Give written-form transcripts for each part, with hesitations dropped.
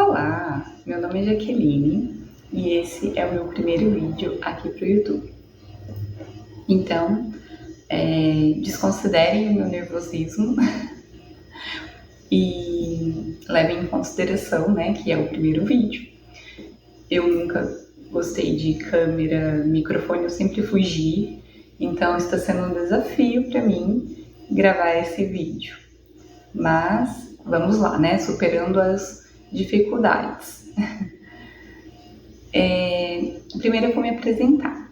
Olá, meu nome é Jaqueline e esse é o meu primeiro vídeo aqui para o YouTube. Então, desconsiderem o meu nervosismo e levem em consideração, que é o primeiro vídeo. Eu nunca gostei de câmera, microfone, eu sempre fugi, então está sendo um desafio para mim gravar esse vídeo. Mas vamos lá, superando as dificuldades. Primeiro eu vou me apresentar.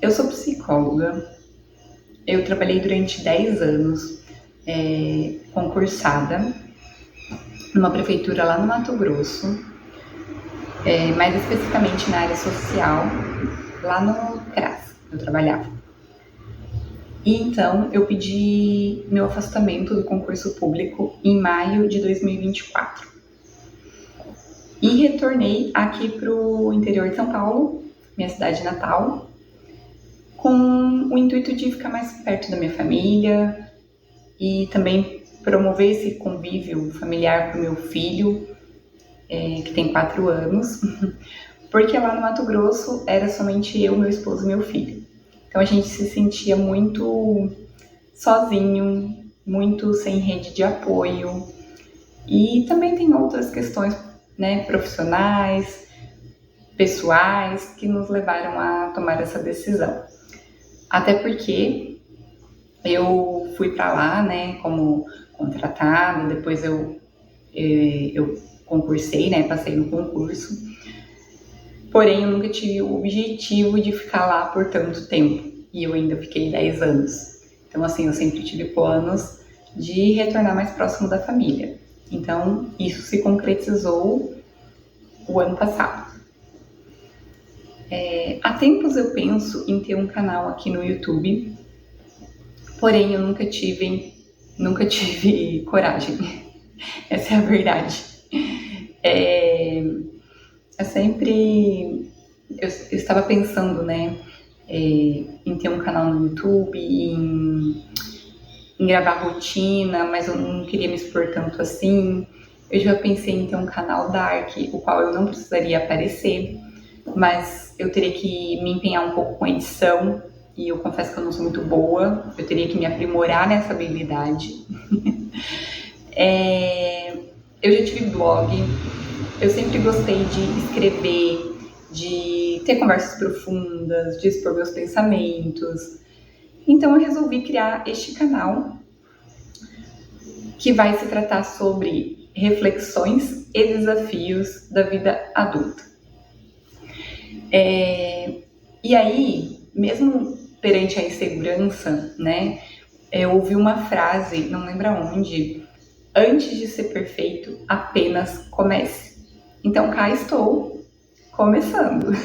Eu sou psicóloga, eu trabalhei durante 10 anos concursada numa prefeitura lá no Mato Grosso, mais especificamente na área social, lá no CRAS, eu trabalhava. E então eu pedi meu afastamento do concurso público em maio de 2024. E retornei aqui para o interior de São Paulo, minha cidade natal, com o intuito de ficar mais perto da minha família e também promover esse convívio familiar para o meu filho, que tem 4 anos, porque lá no Mato Grosso era somente eu, meu esposo e meu filho. Então a gente se sentia muito sozinho, muito sem rede de apoio. E também tem outras questões, profissionais, pessoais, que nos levaram a tomar essa decisão. Até porque eu fui para lá, como contratada, depois eu concursei, passei no concurso. Porém, eu nunca tive o objetivo de ficar lá por tanto tempo, e eu ainda fiquei 10 anos. Então, assim, eu sempre tive planos de retornar mais próximo da família. Então, isso se concretizou o ano passado. Há tempos eu penso em ter um canal aqui no YouTube, porém eu nunca tive coragem. Essa é a verdade. Eu estava pensando, em ter um canal no YouTube, em gravar rotina, mas eu não queria me expor tanto assim. Eu já pensei em ter um canal dark, o qual eu não precisaria aparecer, mas eu teria que me empenhar um pouco com a edição, e eu confesso que eu não sou muito boa, eu teria que me aprimorar nessa habilidade. Eu já tive blog, eu sempre gostei de escrever, de ter conversas profundas, de expor meus pensamentos. Então eu resolvi criar este canal, que vai se tratar sobre reflexões e desafios da vida adulta. E aí, mesmo perante a insegurança, eu ouvi uma frase, não lembro aonde: antes de ser perfeito, apenas comece. Então cá estou, começando.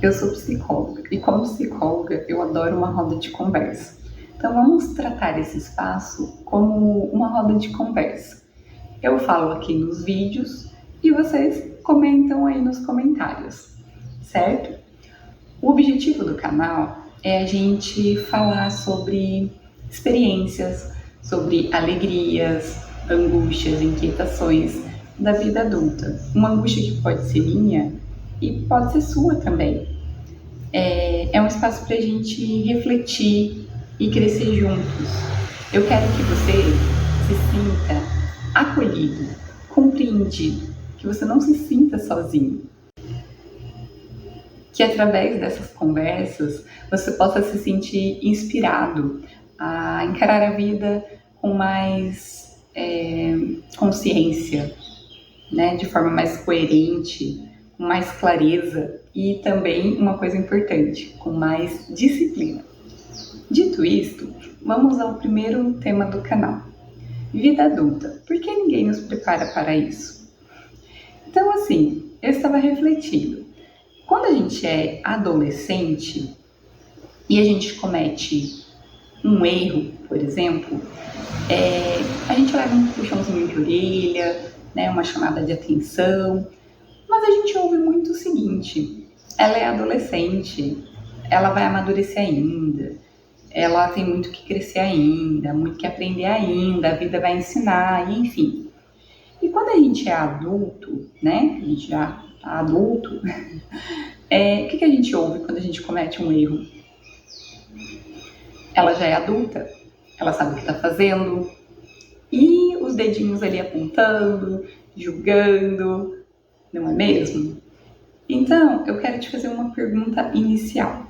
Eu sou psicóloga, e como psicóloga eu adoro uma roda de conversa. Então vamos tratar esse espaço como uma roda de conversa. Eu falo aqui nos vídeos e vocês comentam aí nos comentários, certo? O objetivo do canal é a gente falar sobre experiências, sobre alegrias, angústias, inquietações da vida adulta. Uma angústia que pode ser minha e pode ser sua também. É um espaço para a gente refletir e crescer juntos. Eu quero que você se sinta acolhido, compreendido, que você não se sinta sozinho. Que através dessas conversas você possa se sentir inspirado a encarar a vida com mais consciência, de forma mais coerente, com mais clareza e também, uma coisa importante, com mais disciplina. Dito isto, vamos ao primeiro tema do canal: vida adulta. Por que ninguém nos prepara para isso? Então, assim, eu estava refletindo. Quando a gente é adolescente e a gente comete um erro, por exemplo, a gente leva um puxãozinho de orelha, uma chamada de atenção, mas a gente ouve muito o seguinte: ela é adolescente, ela vai amadurecer ainda, ela tem muito que crescer ainda, muito que aprender ainda, a vida vai ensinar, e enfim. E quando a gente é adulto, né, a gente já tá adulto, o que a gente ouve quando a gente comete um erro? Ela já é adulta, ela sabe o que está fazendo, e os dedinhos ali apontando, julgando, não é mesmo? Então, eu quero te fazer uma pergunta inicial.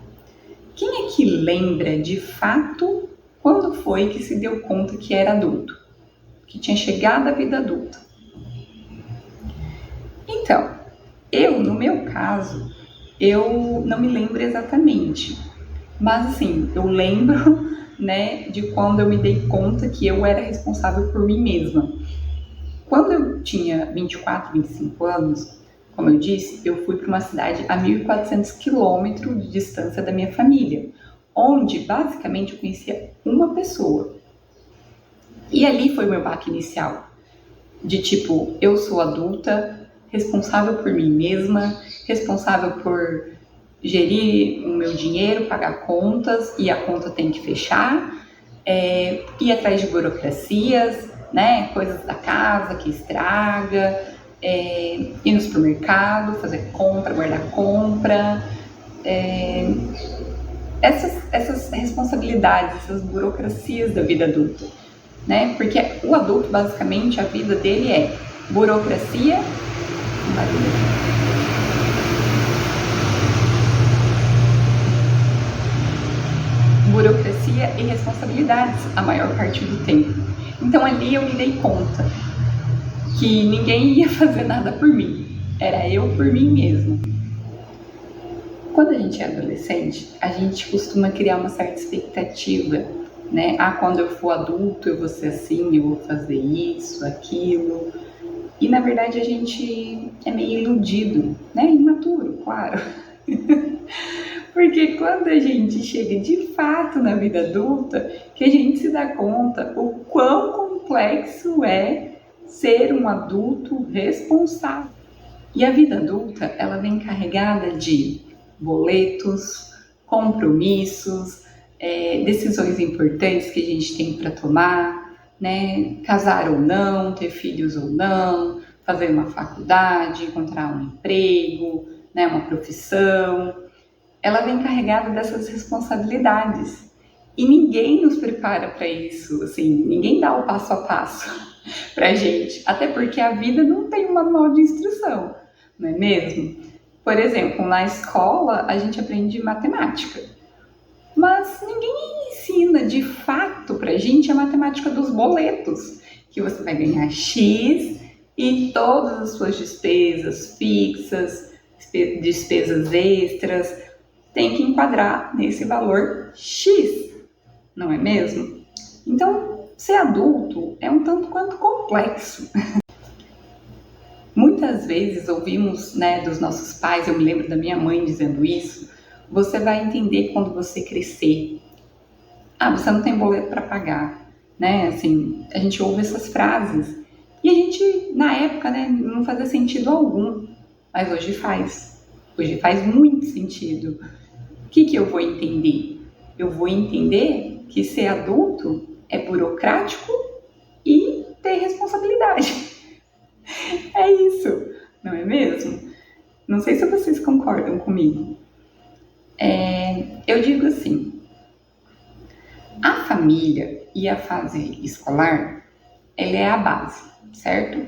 Quem é que lembra de fato quando foi que se deu conta que era adulto? Que tinha chegado à vida adulta? Então, no meu caso, eu não me lembro exatamente. Mas assim, eu lembro, né, de quando eu me dei conta que eu era responsável por mim mesma. Quando eu tinha 24, 25 anos, como eu disse, eu fui para uma cidade a 1.400 quilômetros de distância da minha família, onde basicamente eu conhecia uma pessoa. E ali foi o meu baque inicial, de tipo, eu sou adulta, responsável por mim mesma, responsável por gerir o meu dinheiro, pagar contas, e a conta tem que fechar, ir atrás de burocracias, né, coisas da casa que estraga, ir no supermercado, fazer compra, guardar compra, essas responsabilidades, essas burocracias da vida adulta, né? Porque o adulto, basicamente, a vida dele é burocracia, burocracia e responsabilidades a maior parte do tempo. Então ali eu me dei conta que ninguém ia fazer nada por mim, era eu por mim mesma. Quando a gente é adolescente, a gente costuma criar uma certa expectativa, né? Ah, quando eu for adulto eu vou ser assim, eu vou fazer isso, aquilo. E na verdade a gente é meio iludido, né? Imaturo, claro. Porque quando a gente chega de fato na vida adulta, que a gente se dá conta o quão complexo é ser um adulto responsável. E a vida adulta, ela vem carregada de boletos, compromissos, decisões importantes que a gente tem para tomar, né? Casar ou não, ter filhos ou não, fazer uma faculdade, encontrar um emprego, né? Uma profissão. Ela vem carregada dessas responsabilidades. E ninguém nos prepara para isso, assim, ninguém dá o passo a passo pra gente. Até porque a vida não tem um manual de instrução, não é mesmo? Por exemplo, na escola a gente aprende matemática, mas ninguém ensina de fato pra gente a matemática dos boletos, que você vai ganhar X e todas as suas despesas fixas, despesas extras, tem que enquadrar nesse valor X, não é mesmo? Então, ser adulto é um tanto quanto complexo. Muitas vezes ouvimos, né, dos nossos pais, eu me lembro da minha mãe dizendo isso, você vai entender quando você crescer. Ah, você não tem boleto para pagar, né? Assim, a gente ouve essas frases e a gente, na época, né, não fazia sentido algum, mas hoje faz. Hoje faz muito sentido. O que eu vou entender? Eu vou entender que ser adulto é burocrático e ter responsabilidade. É isso, não é mesmo? Não sei se vocês concordam comigo. Eu digo assim, a família e a fase escolar, ela é a base, certo?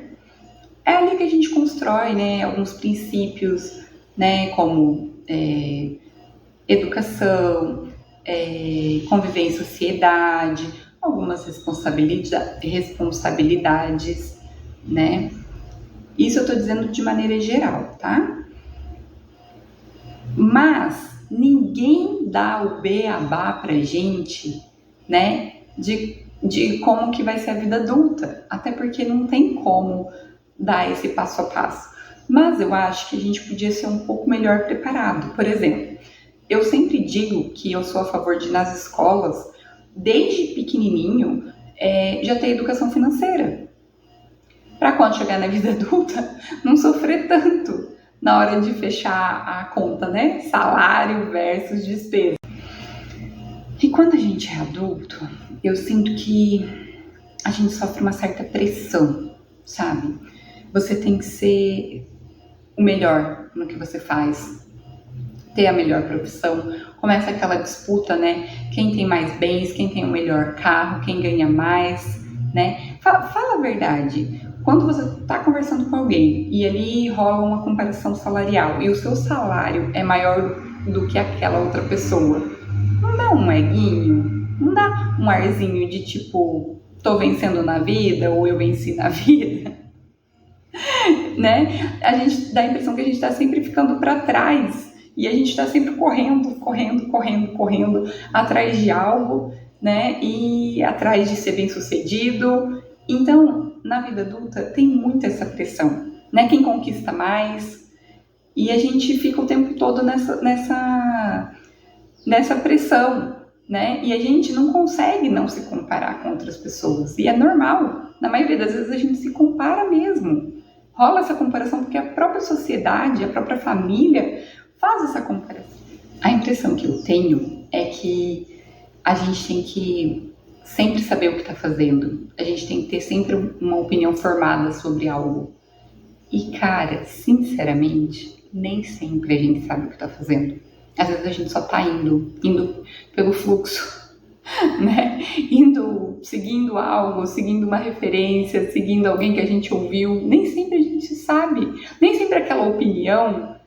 É ali que a gente constrói, né, alguns princípios, né, como educação, conviver em sociedade, algumas responsabilidades, né? Isso eu tô dizendo de maneira geral, tá? Mas ninguém dá o beabá pra gente, né? De como que vai ser a vida adulta. Até porque não tem como dar esse passo a passo. Mas eu acho que a gente podia ser um pouco melhor preparado. Por exemplo, eu sempre digo que eu sou a favor de, nas escolas, desde pequenininho, já ter educação financeira. Para quando chegar na vida adulta, não sofrer tanto na hora de fechar a conta, né? Salário versus despesa. E quando a gente é adulto, eu sinto que a gente sofre uma certa pressão, sabe? você tem que ser o melhor no que você faz, ter a melhor profissão. Começa aquela disputa, né? Quem tem mais bens, quem tem o melhor carro, quem ganha mais, né? Fala a verdade. Quando você está conversando com alguém e ali rola uma comparação salarial e o seu salário é maior do que aquela outra pessoa, não dá um eguinho? Não dá um arzinho de tipo, tô vencendo na vida ou eu venci na vida? Né? A gente dá a impressão que a gente está sempre ficando para trás e a gente está sempre correndo atrás de algo, né? E atrás de ser bem-sucedido. Então, na vida adulta tem muito essa pressão, né? Quem conquista mais, e a gente fica o tempo todo nessa pressão, né? E a gente não consegue não se comparar com outras pessoas, e é normal. Na maioria das vezes a gente se compara mesmo. Rola essa comparação porque a própria sociedade, a própria família faz essa comparação. A impressão que eu tenho é que a gente tem que sempre saber o que está fazendo. A gente tem que ter sempre uma opinião formada sobre algo. E, cara, sinceramente, nem sempre a gente sabe o que está fazendo. Às vezes a gente só está indo pelo fluxo, né? Seguindo algo, seguindo uma referência, seguindo alguém que a gente ouviu. Nem sempre a gente sabe. Nem sempre aquela opinião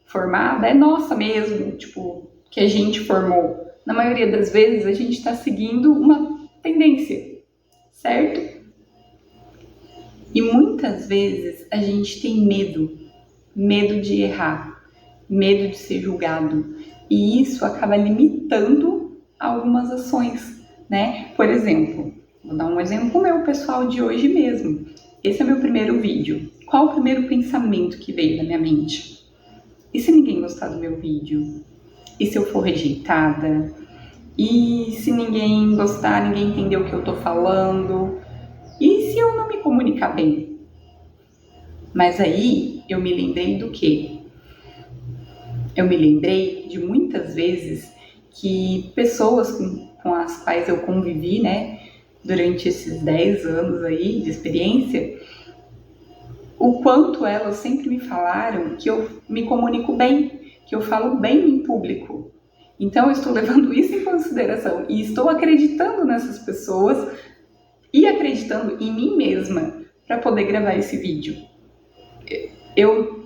formada é nossa mesmo, tipo, que a gente formou. Na maioria das vezes a gente está seguindo uma tendência, certo? E muitas vezes a gente tem medo de errar, medo de ser julgado, e isso acaba limitando algumas ações, né? Por exemplo, vou dar um exemplo meu pessoal de hoje mesmo. Esse é meu primeiro vídeo. Qual o primeiro pensamento que veio na minha mente? E se ninguém gostar do meu vídeo? E se eu for rejeitada? E se ninguém gostar, ninguém entender o que eu tô falando? E se eu não me comunicar bem? Mas aí eu me lembrei do quê? Eu me lembrei de muitas vezes que pessoas com as quais eu convivi, né, durante esses 10 anos aí de experiência, o quanto elas sempre me falaram que eu me comunico bem, que eu falo bem em público. Então eu estou levando isso em consideração e estou acreditando nessas pessoas e acreditando em mim mesma para poder gravar esse vídeo.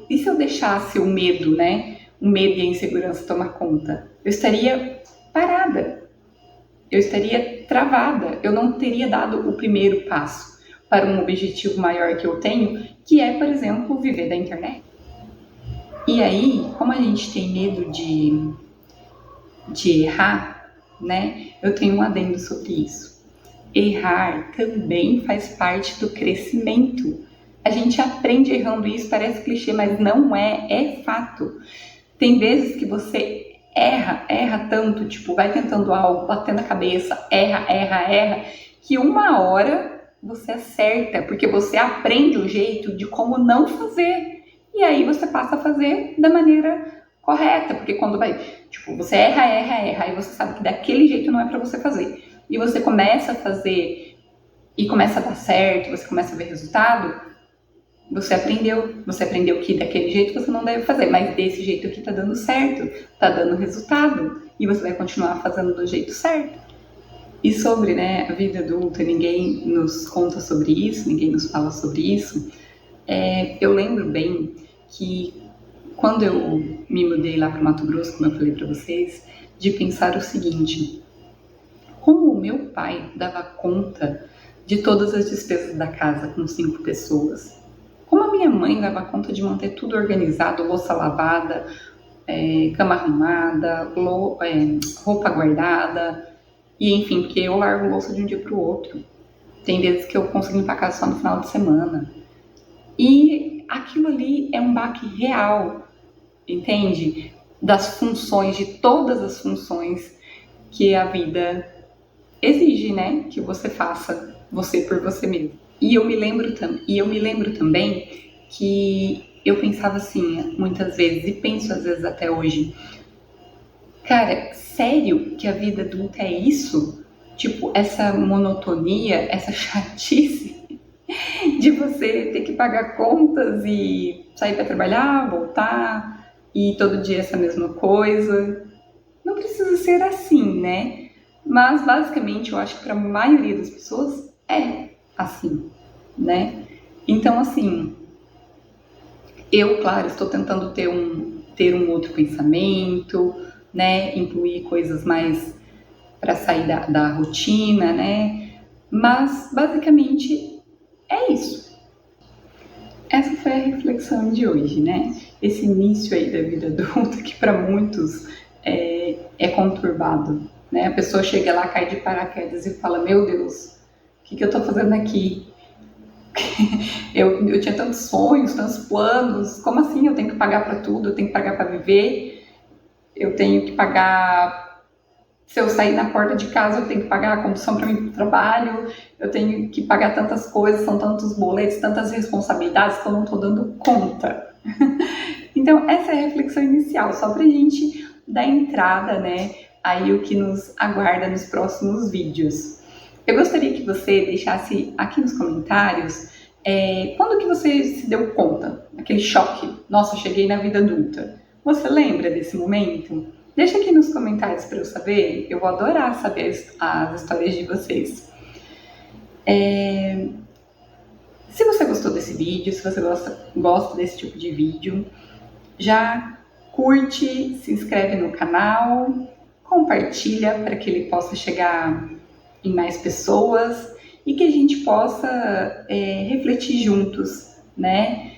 E se eu deixasse o medo, né? O medo e a insegurança tomar conta? Eu estaria parada, eu estaria travada, eu não teria dado o primeiro passo para um objetivo maior que eu tenho, que é, por exemplo, viver da internet. E aí, como a gente tem medo de errar, né? Eu tenho um adendo sobre isso. Errar também faz parte do crescimento. A gente aprende errando, isso parece clichê, mas não é fato. Tem vezes que você erra tanto, tipo, vai tentando algo, batendo a cabeça, erra, que uma hora você acerta, porque você aprende o jeito de como não fazer. E aí você passa a fazer da maneira correta, porque quando tipo, você erra, aí você sabe que daquele jeito não é pra você fazer. E você começa a fazer e começa a dar certo, você começa a ver resultado, você aprendeu que daquele jeito você não deve fazer, mas desse jeito aqui tá dando certo, tá dando resultado, e você vai continuar fazendo do jeito certo. E sobre, né, a vida adulta, ninguém nos conta sobre isso, ninguém nos fala sobre isso. Eu lembro bem que quando eu me mudei lá para o Mato Grosso, como eu falei para vocês, de pensar o seguinte: como o meu pai dava conta de todas as despesas da casa com 5 pessoas? Como a minha mãe dava conta de manter tudo organizado, louça lavada, cama arrumada, roupa guardada, e enfim, porque eu largo louça de um dia para o outro. Tem vezes que eu consigo ir para casa só no final de semana. E aquilo ali é um baque real, entende? Das funções, de todas as funções que a vida exige, né? Que você faça, você por você mesmo. E eu me lembro também que eu pensava assim, muitas vezes, e penso às vezes até hoje, cara, sério que a vida adulta é isso? Tipo, essa monotonia, essa chatice de você ter que pagar contas e sair para trabalhar, voltar, e todo dia essa mesma coisa. Não precisa ser assim, né? Mas basicamente eu acho que para a maioria das pessoas é assim, né? Então, assim, eu, claro, estou tentando ter um outro pensamento, né? Incluir coisas mais para sair da rotina, né? Mas basicamente é isso. Essa foi a reflexão de hoje, né? Esse início aí da vida adulta que para muitos é conturbado, né? A pessoa chega lá, cai de paraquedas e fala: meu Deus, o que eu tô fazendo aqui? Eu tinha tantos sonhos, tantos planos, como assim eu tenho que pagar para tudo, eu tenho que pagar para viver, eu tenho que pagar, se eu sair na porta de casa eu tenho que pagar a condução para ir para o trabalho, eu tenho que pagar tantas coisas, são tantos boletos, tantas responsabilidades que eu não estou dando conta. Então essa é a reflexão inicial, só para a gente dar entrada, né, aí o que nos aguarda nos próximos vídeos. Eu gostaria que você deixasse aqui nos comentários quando que você se deu conta, aquele choque, nossa, cheguei na vida adulta. Você lembra desse momento? Deixa aqui nos comentários para eu saber, eu vou adorar saber as histórias de vocês. Se você gostou desse vídeo, se você gosta desse tipo de vídeo, já curte, se inscreve no canal, compartilha para que ele possa chegar em mais pessoas e que a gente possa refletir juntos, né?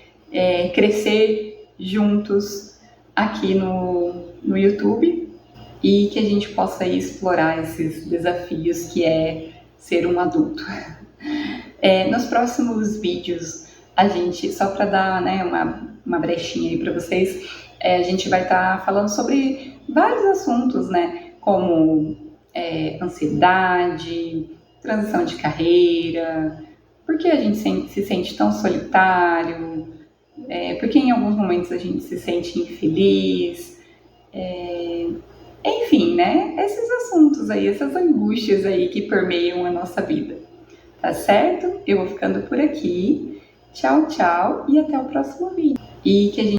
Crescer juntos aqui no YouTube e que a gente possa aí explorar esses desafios que é ser um adulto. Nos próximos vídeos, a gente, só para dar, né, uma brechinha aí para vocês, a gente vai estar falando sobre vários assuntos, né? Como ansiedade, transição de carreira, por que a gente se sente tão solitário, por que em alguns momentos a gente se sente infeliz, enfim, né? Esses assuntos aí, essas angústias aí que permeiam a nossa vida. Tá certo? Eu vou ficando por aqui. Tchau, tchau e até o próximo vídeo. E que a gente